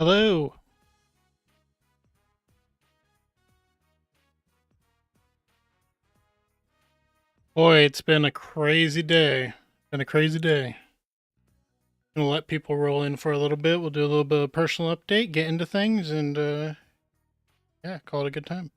Hello. Boy, it's been a crazy day. Been a crazy day. Gonna let people roll in for a little bit. We'll do a little bit of personal update, get into things, and yeah, call it a good time.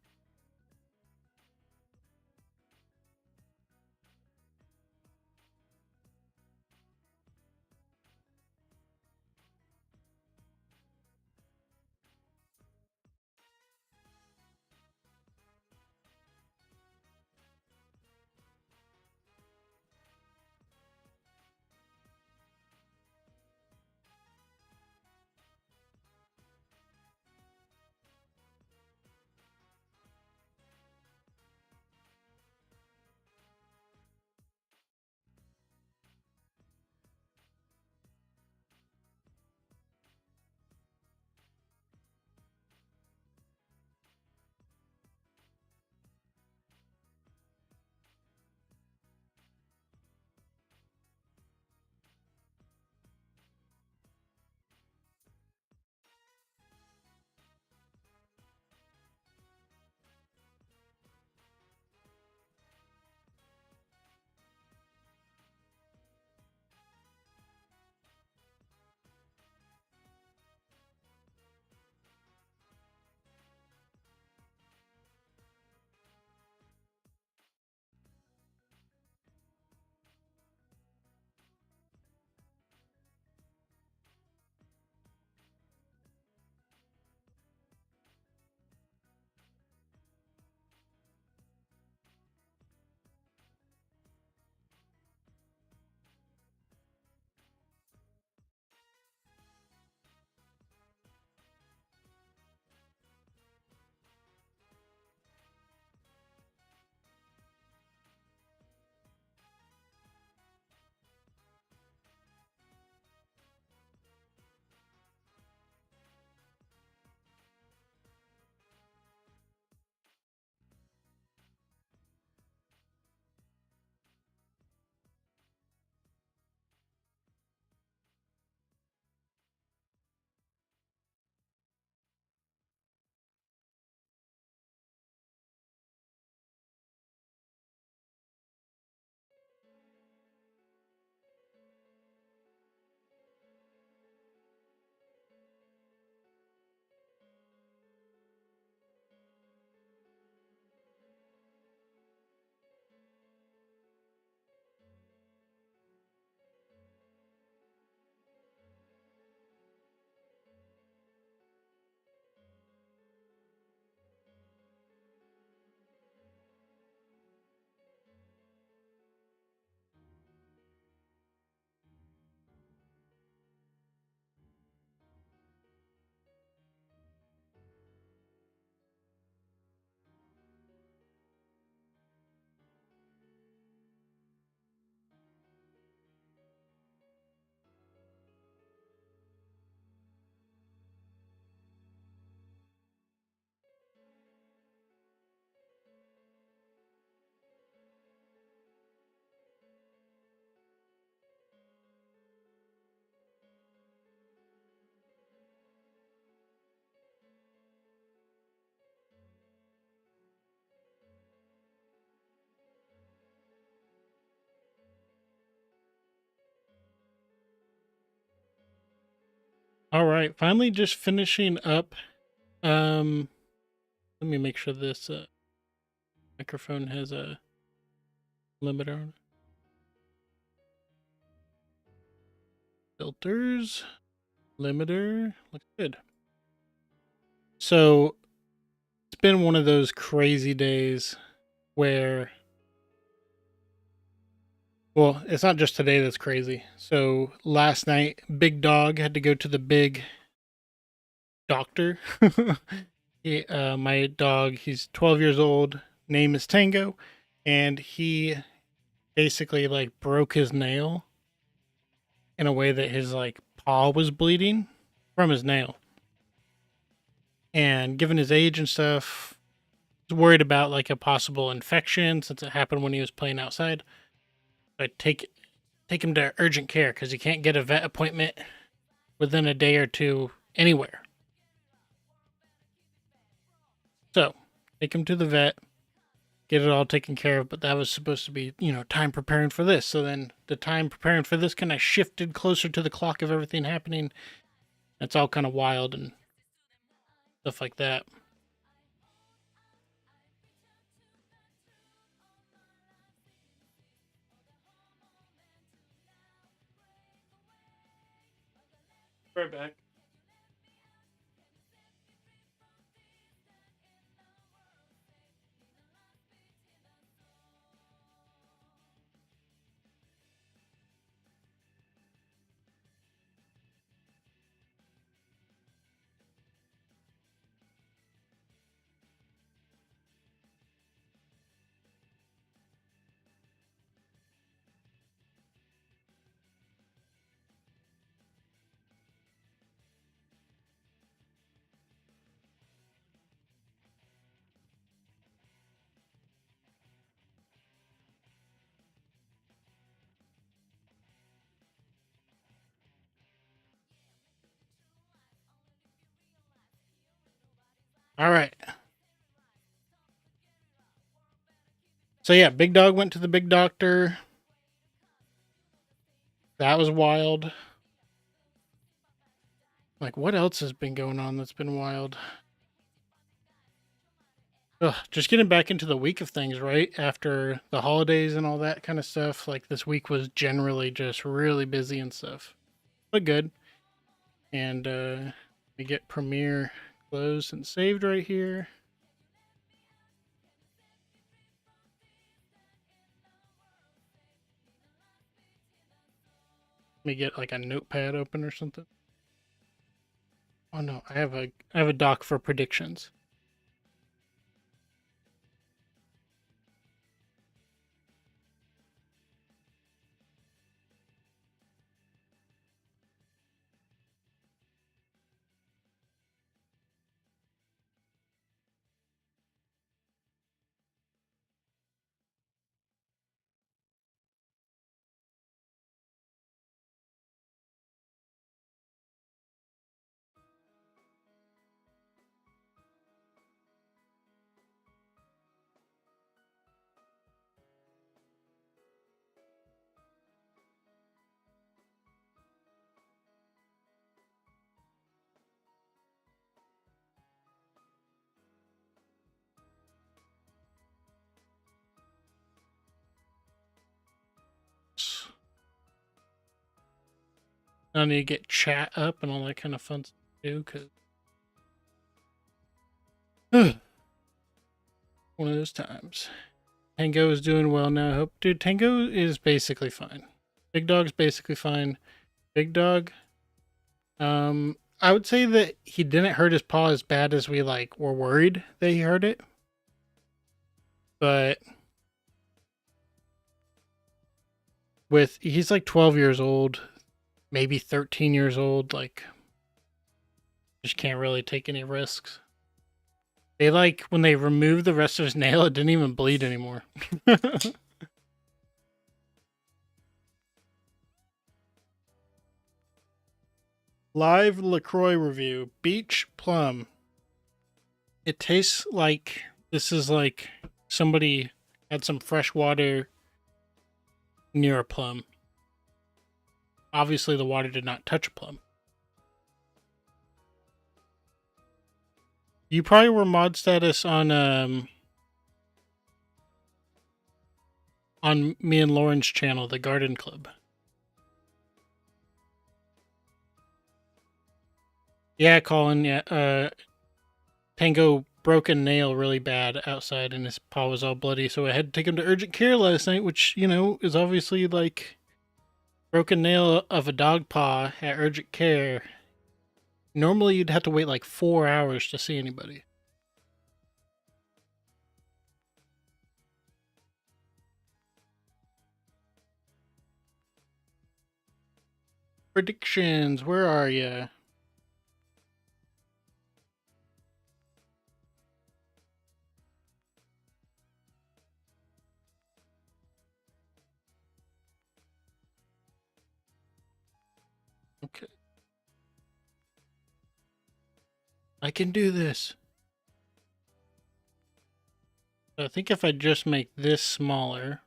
All right, finally just finishing up. Um, Let me make sure this microphone has a limiter on it. Filters, limiter, looks good. So it's been one of those crazy days where, well, it's not just today that's crazy. So last night, Big Dog had to go to the big doctor. My dog, he's 12 years old, name is Tango, and he basically like broke his nail in a way that his like paw was bleeding from his nail. And given his age and stuff, was worried about like a possible infection since it happened when he was playing outside. I take him to urgent care because you can't get a vet appointment within a day or two anywhere. So, take him to the vet, get it all taken care of, but that was supposed to be, time preparing for this. So then the time preparing for this kind of shifted closer to the clock of everything happening. It's all kind of wild and stuff like that. Right back. All right. So yeah, Big Dog went to the big doctor. That was wild. Like, what else has been going on that's been wild? Ugh, just getting back into the week of things, right? After the holidays and all that kind of stuff. Like, this week was generally just really busy and stuff. But good. And we get Premiere closed and saved right here. Let me get like a notepad open or something. Oh no, I have a doc for predictions. I need to get chat up and all that kind of fun stuff too, because one of those times. Tango is doing well now. I hope, dude. Tango is basically fine. Big Dog's basically fine. Big Dog. I would say that he didn't hurt his paw as bad as we were worried that he hurt it, but he's like 12 years old, maybe 13 years old. Like, just can't really take any risks. They when they removed the rest of his nail, it didn't even bleed anymore. Live LaCroix review. Beach plum. It tastes like this is like somebody had some fresh water near a plum. Obviously, the water did not touch a plum. You probably were mod status on me and Lauren's channel, the Garden Club. Yeah, Colin. Yeah, Tango broke a nail really bad outside, and his paw was all bloody. So I had to take him to urgent care last night, which is obviously like broken nail of a dog paw at urgent care. Normally, you'd have to wait like 4 hours to see anybody. Predictions. Where are you? Okay. I can do this. I think if I just make this smaller.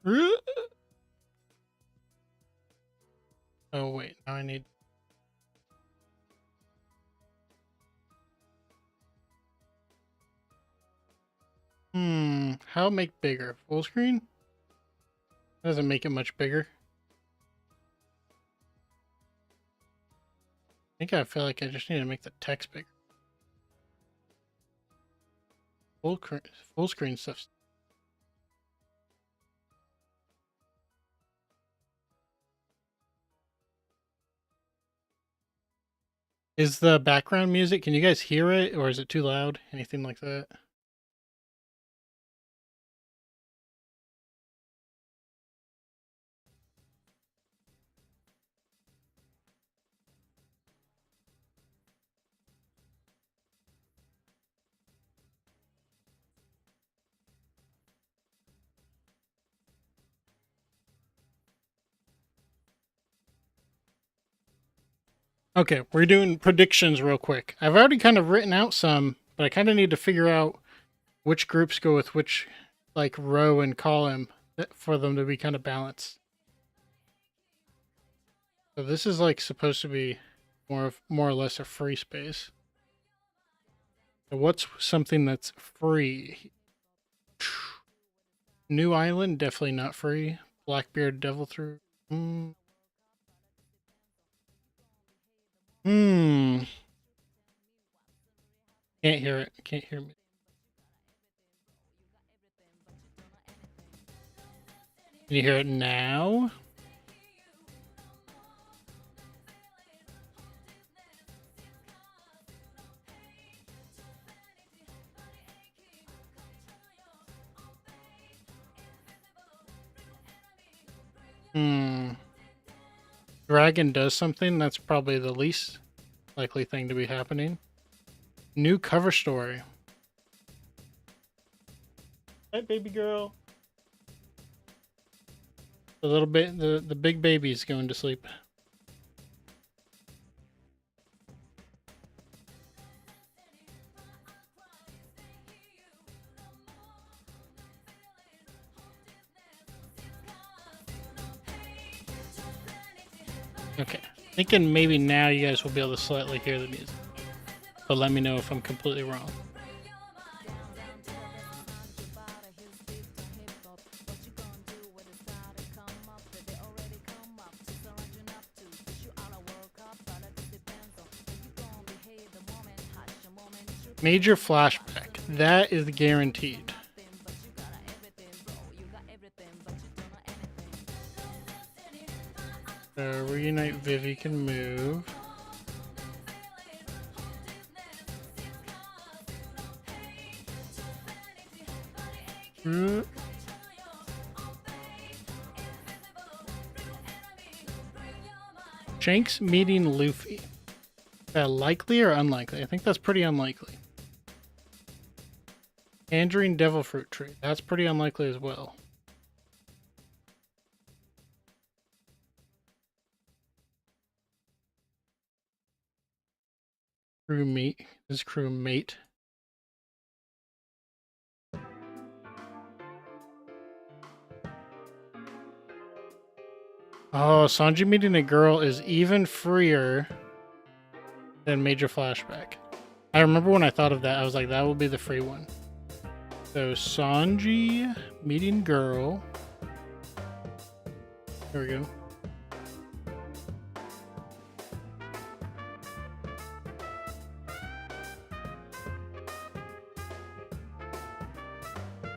Oh wait, now I need. How make bigger? Full screen? Doesn't make it much bigger. I feel like I just need to make the text bigger. Full screen stuff. Is the background music, can you guys hear it, or is it too loud? Anything like that? Okay, we're doing predictions real quick. I've already kind of written out some, but I kind of need to figure out which groups go with which, like, row and column for them to be kind of balanced. So this is like supposed to be more or less a free space. So what's something that's free? New Island, definitely not free. Blackbeard Devil Through. Can't hear it. Can't hear me. Can you hear it now? Dragon does something, that's probably the least likely thing to be happening. New cover story. Hi, baby girl. The little bit, the big baby's going to sleep. Okay, thinking maybe now you guys will be able to slightly hear the music, but let me know if I'm completely wrong. Major flashback, that is guaranteed. Reunite Vivi can move. Shanks meeting Luffy. Is that likely or unlikely? I think that's pretty unlikely. Tangerine Devil Fruit Tree. That's pretty unlikely as well. Crewmate. This is crewmate. Oh, Sanji meeting a girl is even freer than Major Flashback. I remember when I thought of that, I was like, that will be the free one. So Sanji meeting girl. There we go.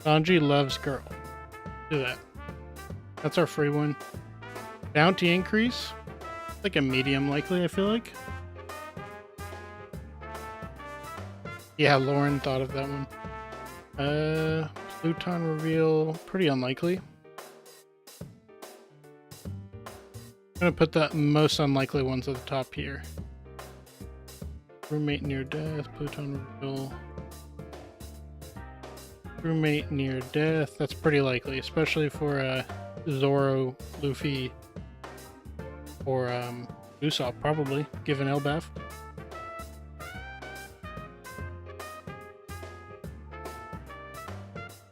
Sanji loves girl. Do that. That's our free one. Bounty increase. Like a medium likely, I feel like. Yeah, Lauren thought of that one. Pluton reveal. Pretty unlikely. I'm gonna put the most unlikely ones at the top here. Roommate near death. Pluton reveal. Roommate near death. That's pretty likely, especially for Zoro, Luffy, or Usopp probably, given Elbaf.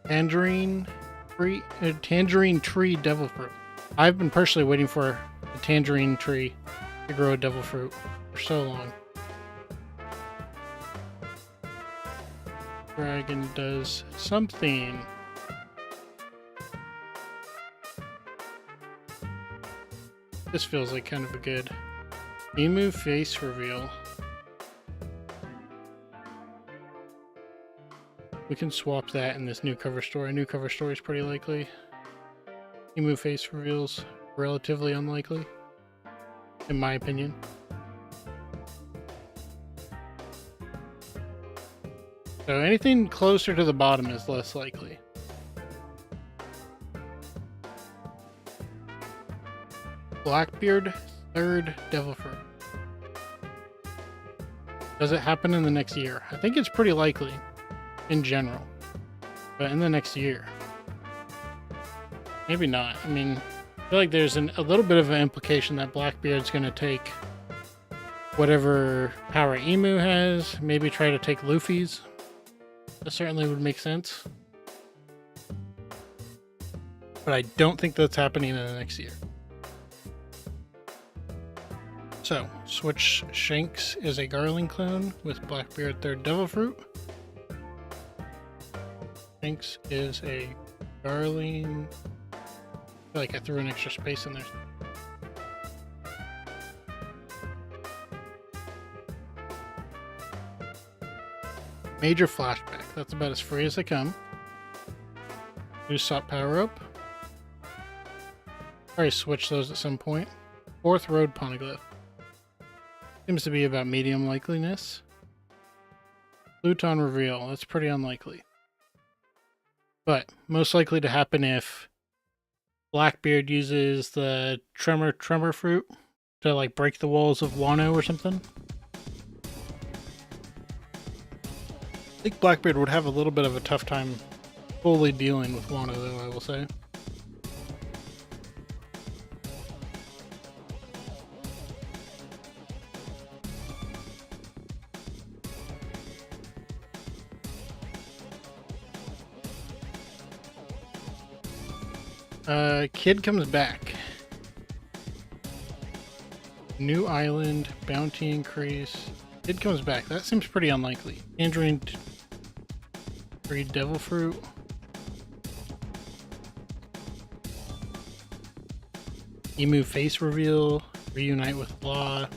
tangerine tree devil fruit. I've been personally waiting for the tangerine tree to grow a devil fruit for so long. Dragon does something. This feels like kind of a good Emu face reveal. We can swap that in this new cover story. New cover story is pretty likely. Emu face reveals relatively unlikely, in my opinion. So anything closer to the bottom is less likely. Blackbeard, third devil fruit. Does it happen in the next year? I think it's pretty likely in general, but in the next year, maybe not. I mean, I feel like there's a little bit of an implication that Blackbeard's going to take whatever power Emu has, maybe try to take Luffy's. That certainly would make sense. But I don't think that's happening in the next year. So, switch Shanks is a Garling clone with Blackbeard third devil fruit. Shanks is a Garling. I feel like I threw an extra space in there. Major flashback. That's about as free as they come. Usopp power up. Probably switch those at some point. Fourth road poneglyph. Seems to be about medium likeliness. Pluton reveal. That's pretty unlikely. But most likely to happen if Blackbeard uses the tremor fruit to like break the walls of Wano or something. I think Blackbeard would have a little bit of a tough time fully dealing with Wano, though, I will say. Kid comes back. New island, bounty increase. Kid comes back. That seems pretty unlikely. Tangerine tree devil fruit. Emu face reveal. Reunite with Law.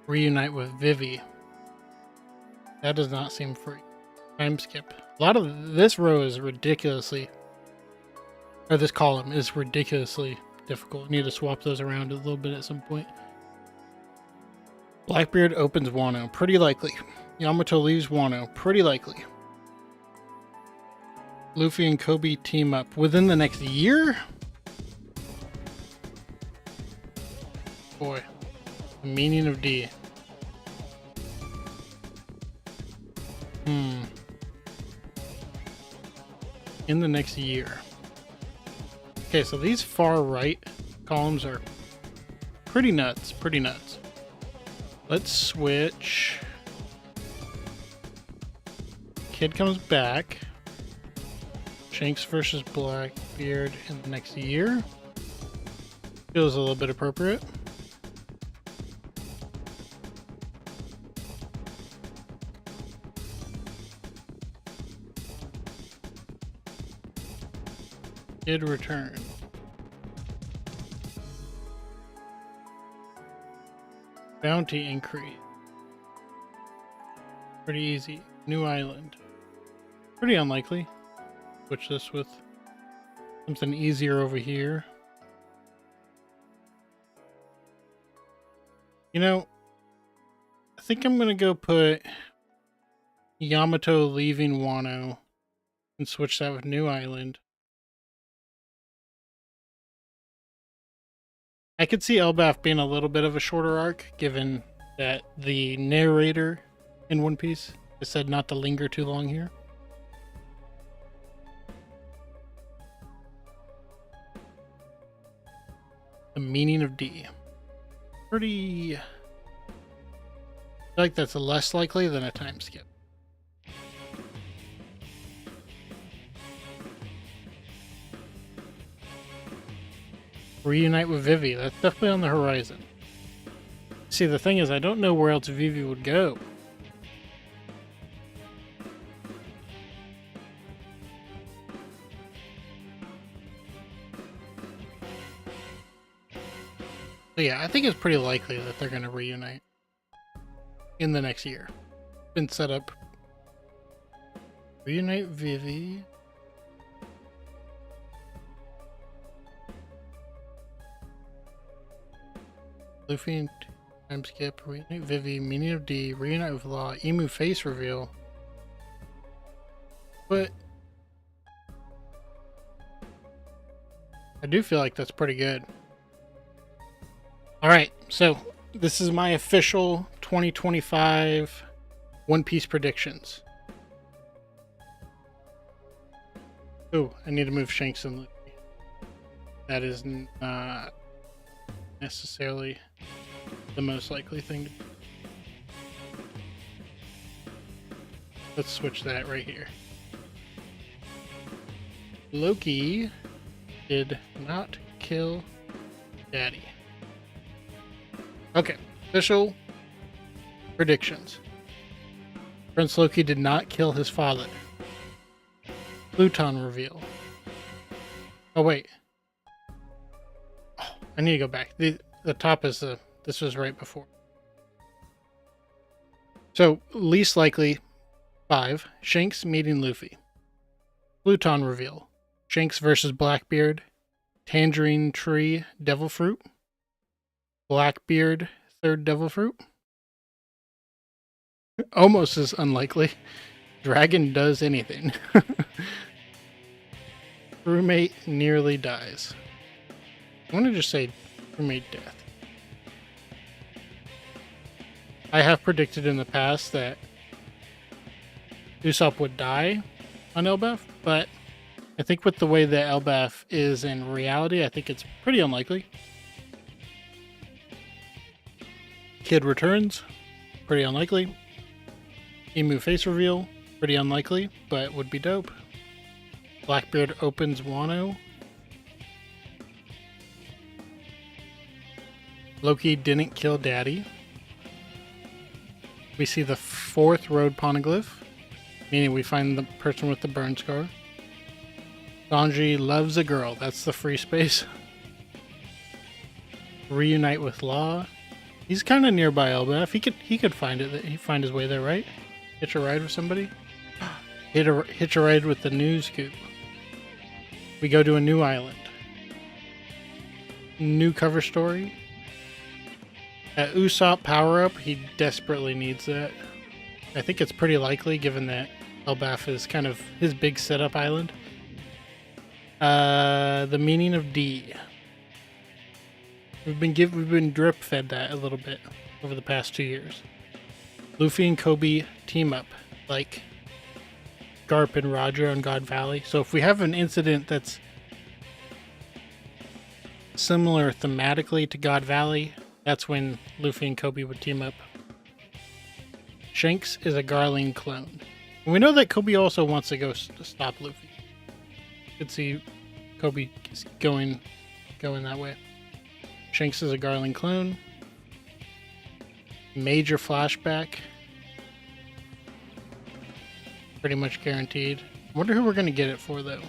Reunite with Vivi. That does not seem free. Time skip. A lot of this row is ridiculously, or this column is ridiculously difficult. I need to swap those around a little bit at some point. Blackbeard opens Wano. Pretty likely. Yamato leaves Wano. Pretty likely. Luffy and Kobe team up within the next year? Boy. The meaning of D. In the next year. Okay, so these far right columns are pretty nuts. Pretty nuts. Let's switch. Kid comes back. Shanks versus Blackbeard in the next year. Feels a little bit appropriate. Kid return. Bounty increase. Pretty easy. New island. Pretty unlikely. Switch this with something easier over here. You know, I think I'm gonna go put Yamato leaving Wano and switch that with New Island. I could see Elbaf being a little bit of a shorter arc, given that the narrator in One Piece has said not to linger too long here. The meaning of D. Pretty... I feel like that's less likely than a time skip. Reunite with Vivi. That's definitely on the horizon. See, the thing is, I don't know where else Vivi would go. But yeah, I think it's pretty likely that they're going to reunite in the next year. Been set up. Reunite Vivi. Luffy and time skip. Reunite Vivi. Meaning of D. Reunite with Law. Emu face reveal. But I do feel like that's pretty good. Alright, so this is my official 2025 One Piece predictions. Oh, I need to move Shanks and Luffy. That is not necessarily the most likely thing to do. Let's switch that right here. Loki did not kill Daddy. Okay, official predictions. Prince Loki did not kill his father. Pluton reveal. Oh wait. Oh, I need to go back. The top is this was right before. So least likely 5. Shanks meeting Luffy. Pluton reveal. Shanks versus Blackbeard. Tangerine Tree Devil Fruit. Blackbeard, third Devil Fruit. Almost as unlikely. Dragon does anything. Crewmate nearly dies. I want to just say crewmate death. I have predicted in the past that Usopp would die on Elbaf, but I think with the way that Elbaf is in reality, I think it's pretty unlikely. Kid returns, pretty unlikely. Emu face reveal, pretty unlikely, but would be dope. Blackbeard opens Wano. Loki didn't kill Daddy. We see the 4th road poneglyph, meaning we find the person with the burn scar. Sanji loves a girl, that's the free space. Reunite with Law. He's kind of nearby Elbaf. He could find it. He'd find his way there, right? Hitch a ride with somebody. Hitch a ride with the news scoop. We go to a new island. New cover story. At Usopp power up, he desperately needs that. I think it's pretty likely, given that Elbaf is kind of his big setup island. The meaning of D. We've been drip fed that a little bit over the past 2 years. Luffy and Kobe team up like Garp and Roger on God Valley. So if we have an incident that's similar thematically to God Valley, that's when Luffy and Kobe would team up. Shanks is a Garling clone. And we know that Kobe also wants to go to stop Luffy. Could see Kobe going that way. Shanks is a Garling clone. Major flashback. Pretty much guaranteed. Wonder who we're going to get it for, though.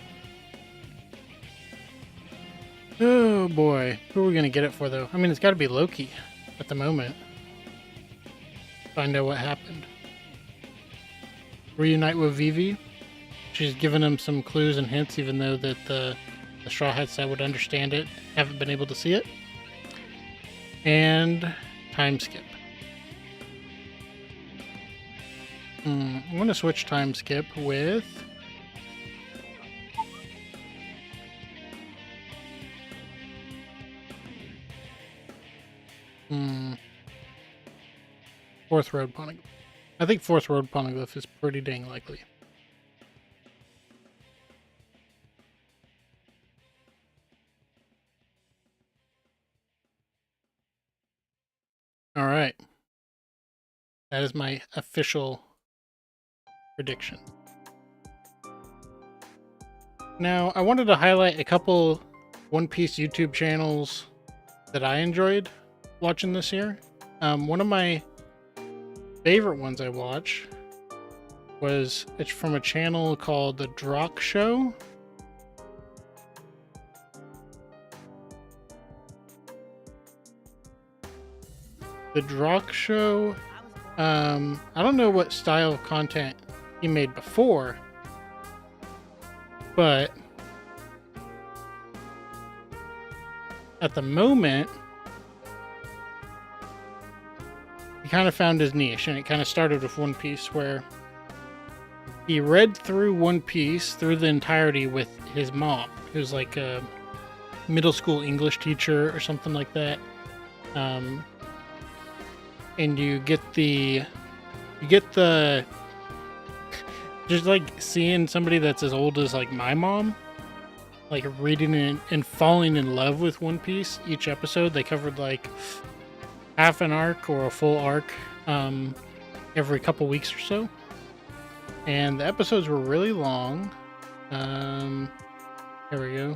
Oh, boy. Who are we going to get it for, though? I mean, it's got to be Loki at the moment. Find out what happened. Reunite with Vivi. She's given him some clues and hints, even though that the Straw Hats that would understand it haven't been able to see it. And time skip. I'm going to switch time skip with Fourth Road Poneglyph. I think 4th Road Poneglyph is pretty dang likely. All right. That is my official prediction. Now, I wanted to highlight a couple One Piece YouTube channels that I enjoyed watching this year. One of my favorite ones I watch it's from a channel called The Drock Show. The Drock Show, I don't know what style of content he made before, but at the moment, he kind of found his niche, and it kind of started with One Piece, where he read through One Piece through the entirety with his mom, who's like a middle school English teacher or something like that. And you get the just like seeing somebody that's as old as like my mom, like reading it and falling in love with One Piece. Each episode they covered like half an arc or a full arc every couple weeks or so, and the episodes were really long. Here we go.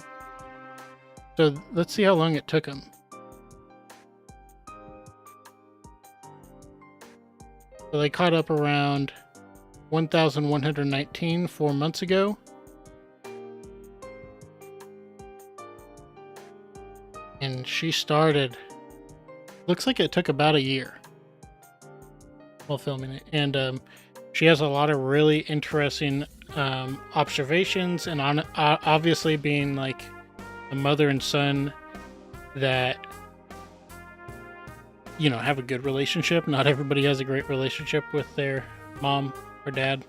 So let's see how long it took them. So they caught up around 1,119 4 months ago. And she started, looks like it took about a year while filming it. And she has a lot of really interesting observations, and obviously being like a mother and son that, you know, have a good relationship. Not everybody has a great relationship with their mom or dad.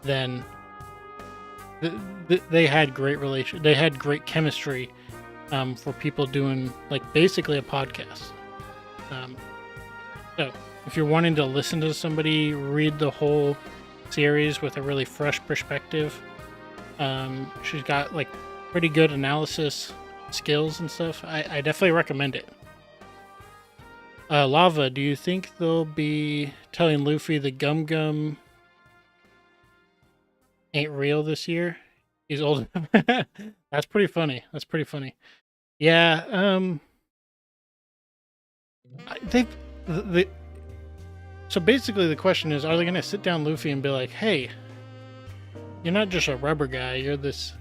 Then they had they had great chemistry for people doing like basically a podcast. So if you're wanting to listen to somebody read the whole series with a really fresh perspective, she's got like pretty good analysis skills and stuff. I definitely recommend it. Lava, do you think they'll be telling Luffy the Gum Gum ain't real this year? He's old. That's pretty funny. That's pretty funny. Yeah. So basically the question is, are they going to sit down Luffy and be like, hey, you're not just a rubber guy, you're this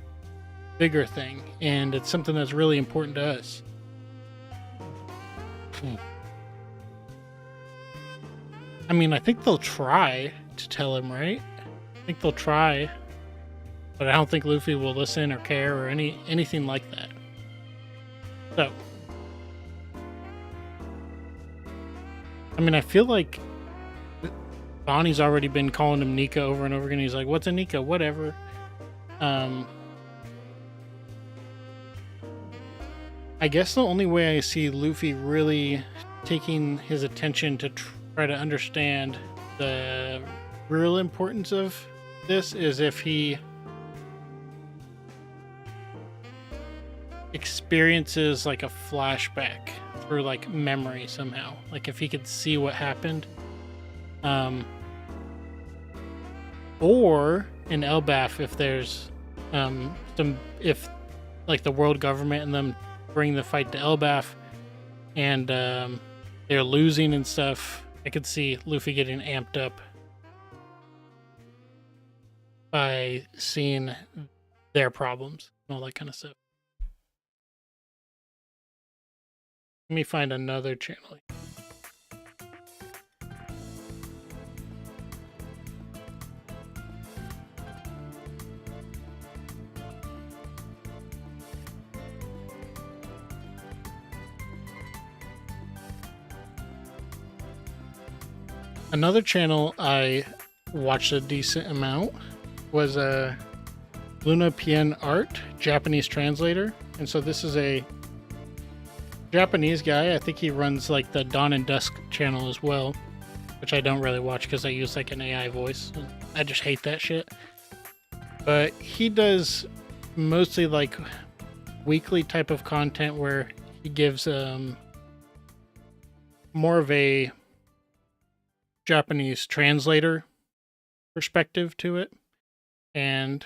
bigger thing, and it's something that's really important to us. I mean, I think they'll try to tell him, right? I think they'll try, but I don't think Luffy will listen or care or anything like that. So, I mean, I feel like Bonnie's already been calling him Nika over and over again. He's like, what's a Nika? Whatever. I guess the only way I see Luffy really taking his attention to try to understand the real importance of this is if he experiences like a flashback through like memory somehow. Like if he could see what happened. Or in Elbaf, if there's if like the world government and them bring the fight to Elbaf and they're losing and stuff, I could see Luffy getting amped up by seeing their problems and all that kind of stuff. Let me find another channel. Another channel I watched a decent amount was Luna Pien Art, Japanese translator. And so this is a Japanese guy. I think he runs like the Dawn and Dusk channel as well, which I don't really watch because I use like an AI voice. I just hate that shit. But he does mostly like weekly type of content where he gives more of a Japanese translator perspective to it. And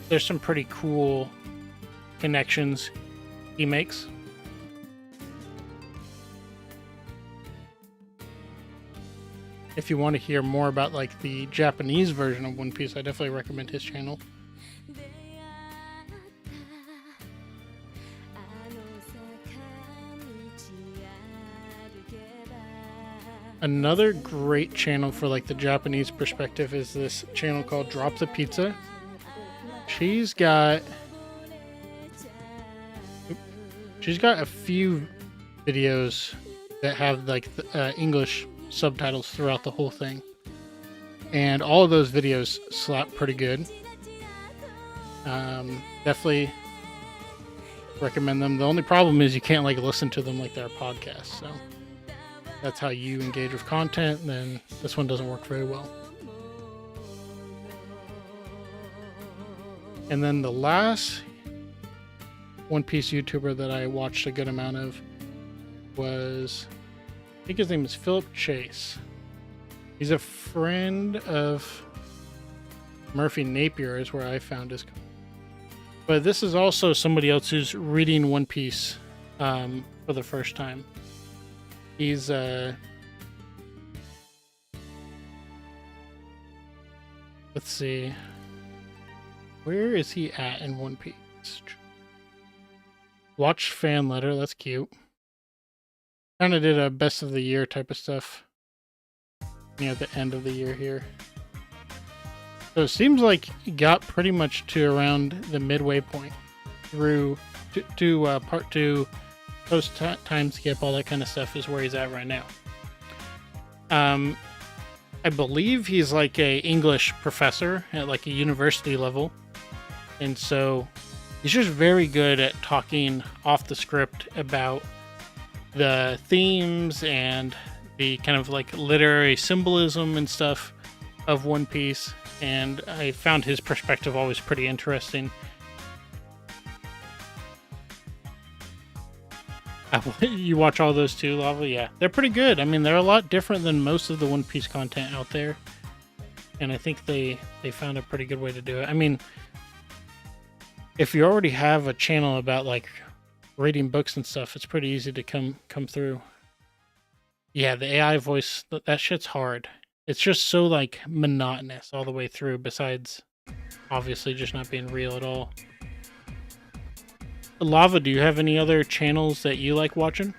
there's some pretty cool connections he makes. If you want to hear more about like the Japanese version of One Piece, I definitely recommend his channel. Another great channel for like the Japanese perspective is this channel called Drop the Pizza. She's got a few videos that have like English subtitles throughout the whole thing, and all of those videos slap pretty good. Definitely recommend them. The only problem is you can't like listen to them like they're a podcast, so that's how you engage with content. Then this one doesn't work very well. And then the last One Piece YouTuber that I watched a good amount of was, I think his name is Philip Chase. He's a friend of Murphy Napier, is where I found his. But this is also somebody else who's reading One Piece for the first time. He's let's see, where is he at in One Piece? Watch fan letter, that's cute. Kind of did a best of the year type of stuff near the end of the year here. So it seems like he got pretty much to around the midway point through to part 2, post time skip, all that kind of stuff is where he's at right now. I believe he's like a English professor at like a university level, and so he's just very good at talking off the script about the themes and the kind of like literary symbolism and stuff of One Piece, and I found his perspective always pretty interesting. You watch all those too, Lava? Yeah, they're pretty good. I mean, they're a lot different than most of the One Piece content out there, and I think they found a pretty good way to do it. I mean, if you already have a channel about like reading books and stuff, it's pretty easy to come through. Yeah, the AI voice, that shit's hard. It's just so like monotonous all the way through, besides obviously just not being real at all. Lava, do you have any other channels that you like watching?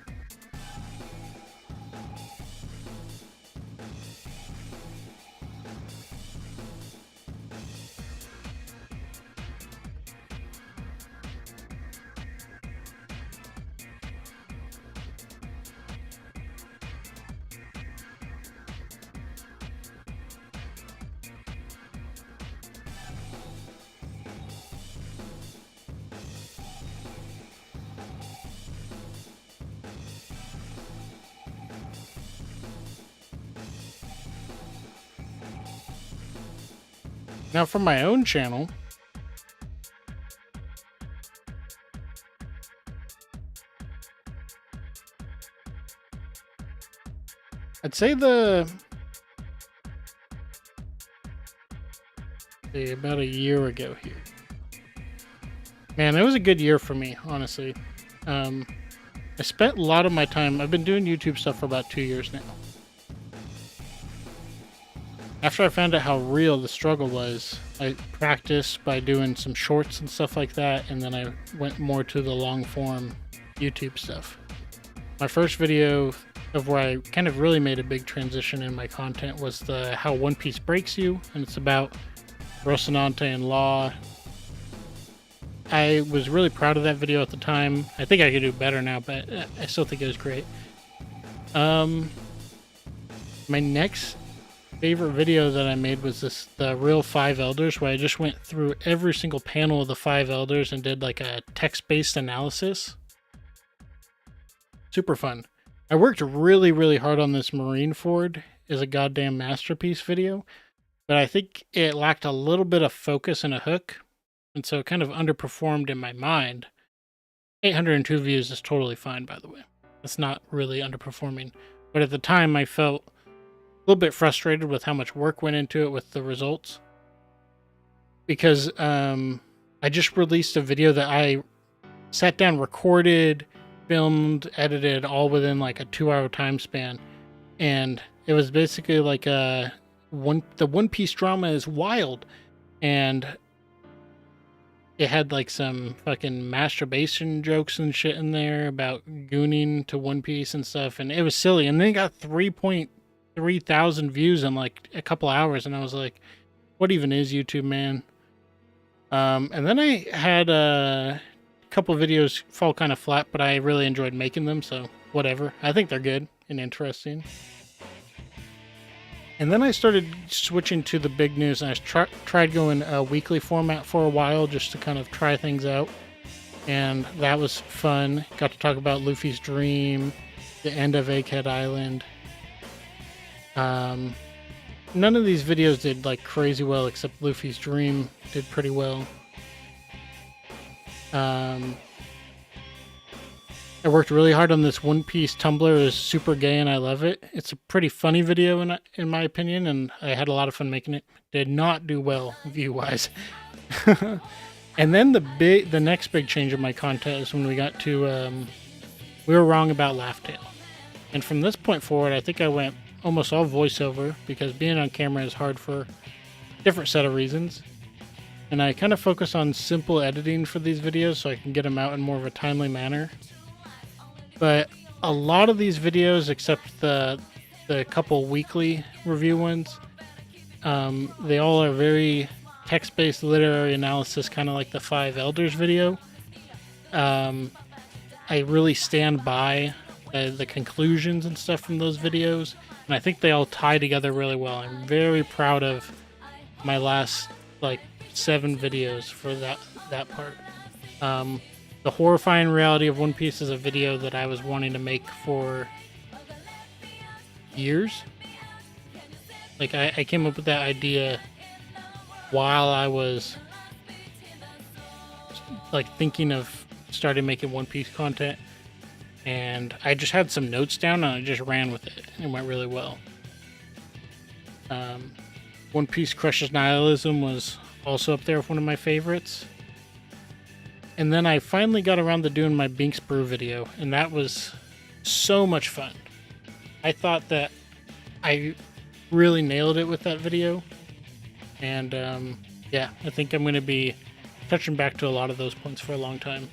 Now, for my own channel, I'd say about a year ago here. Man, it was a good year for me, honestly. I spent a lot of my time, I've been doing YouTube stuff for about 2 years now. After I found out how real the struggle was, I practiced by doing some shorts and stuff like that, and then I went more to the long form YouTube stuff. My first video of where I kind of really made a big transition in my content was the How One Piece Breaks You, and it's about Rocinante and Law. I was really proud of that video at the time. I think I could do better now, but I still think it was great. My next favorite video that I made was the Real Five Elders, where I just went through every single panel of the Five Elders and did like a text-based analysis. Super fun. I worked really, really hard on this Marineford as a goddamn masterpiece video, but I think it lacked a little bit of focus and a hook, and so it kind of underperformed in my mind. 802 views is totally fine, by the way. It's not really underperforming. But at the time, I felt a little bit frustrated with how much work went into it with the results. Because I just released a video that I sat down, recorded, filmed, edited all within like a 2-hour time span. And it was basically like the One Piece drama is wild. And it had like some fucking masturbation jokes and shit in there about gooning to One Piece and stuff, and it was silly. And then it got 3.3 thousand views in like a couple hours, and I was like, what even is YouTube, man? And then I had a couple videos fall kind of flat, but I really enjoyed making them, so whatever. I think they're good and interesting. And then I started switching to the big news, and I tried going a weekly format for a while just to kind of try things out. And that was fun. Got to talk about Luffy's dream, the end of Egghead Island. None of these videos did like crazy well, except Luffy's dream did pretty well. I worked really hard on this One Piece Tumblr. It is super gay and I love it. It's a pretty funny video in my opinion, and I had a lot of fun making it. Did not do well view-wise. And then the next big change in my content is when we got to we were wrong about Laugh Tale. And from this point forward, I think I went almost all voiceover because being on camera is hard for a different set of reasons. And I kind of focus on simple editing for these videos so I can get them out in more of a timely manner. But a lot of these videos, except the couple weekly review ones, they all are very text-based literary analysis, kind of like the Five Elders video. I really stand by the conclusions and stuff from those videos, and I think they all tie together really well. I'm very proud of my last like 7 videos for that part. The Horrifying Reality of One Piece is a video that I was wanting to make for years. Like, I came up with that idea while I was like thinking of starting making One Piece content, and I just had some notes down and I just ran with it. It went really well. One Piece Crushes Nihilism was also up there with one of my favorites. And then I finally got around to doing my Binks Brew video, and that was so much fun. I thought that I really nailed it with that video. And yeah, I think I'm going to be touching back to a lot of those points for a long time.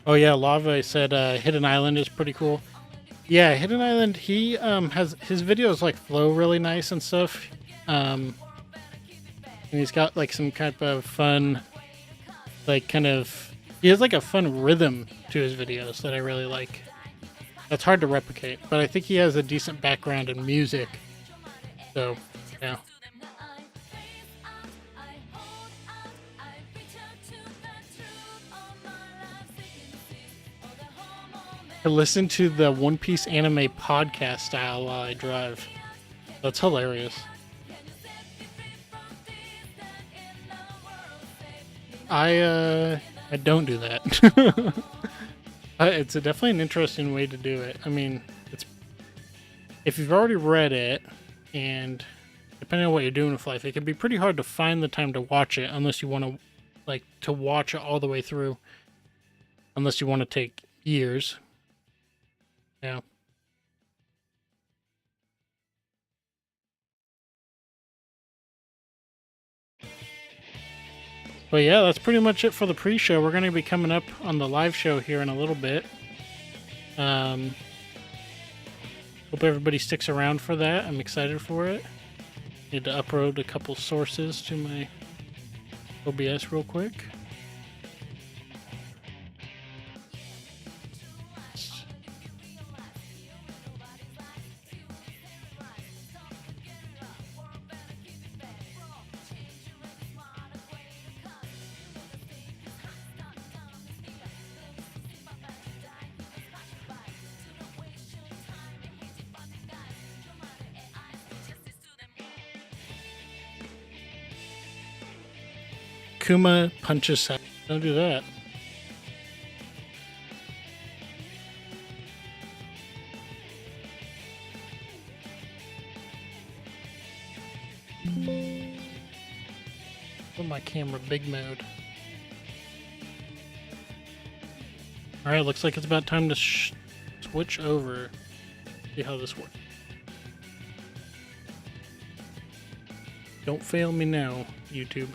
Oh yeah, Lava said Hidden Island is pretty cool. Yeah, Hidden Island, he has his videos like flow really nice and stuff. And he's got like some type of fun, like he has like a fun rhythm to his videos that I really like. That's hard to replicate, but I think he has a decent background in music. So, yeah. I listen to the One Piece anime podcast style while I drive. That's hilarious. I don't do that. It's definitely an interesting way to do it. I mean, if you've already read it, and depending on what you're doing with life, it can be pretty hard to find the time to watch it unless you want to watch it all the way through. Unless you want to take years. Yeah. But yeah, that's pretty much it for the pre-show. We're going to be coming up on the live show here in a little bit. Hope everybody sticks around for that. I'm excited for it. Need to upload a couple sources to my OBS real quick. Kuma punches Sasuke. Don't do that. big mode. Alright, looks like it's about time to switch over. See how this works. Don't fail me now, YouTube.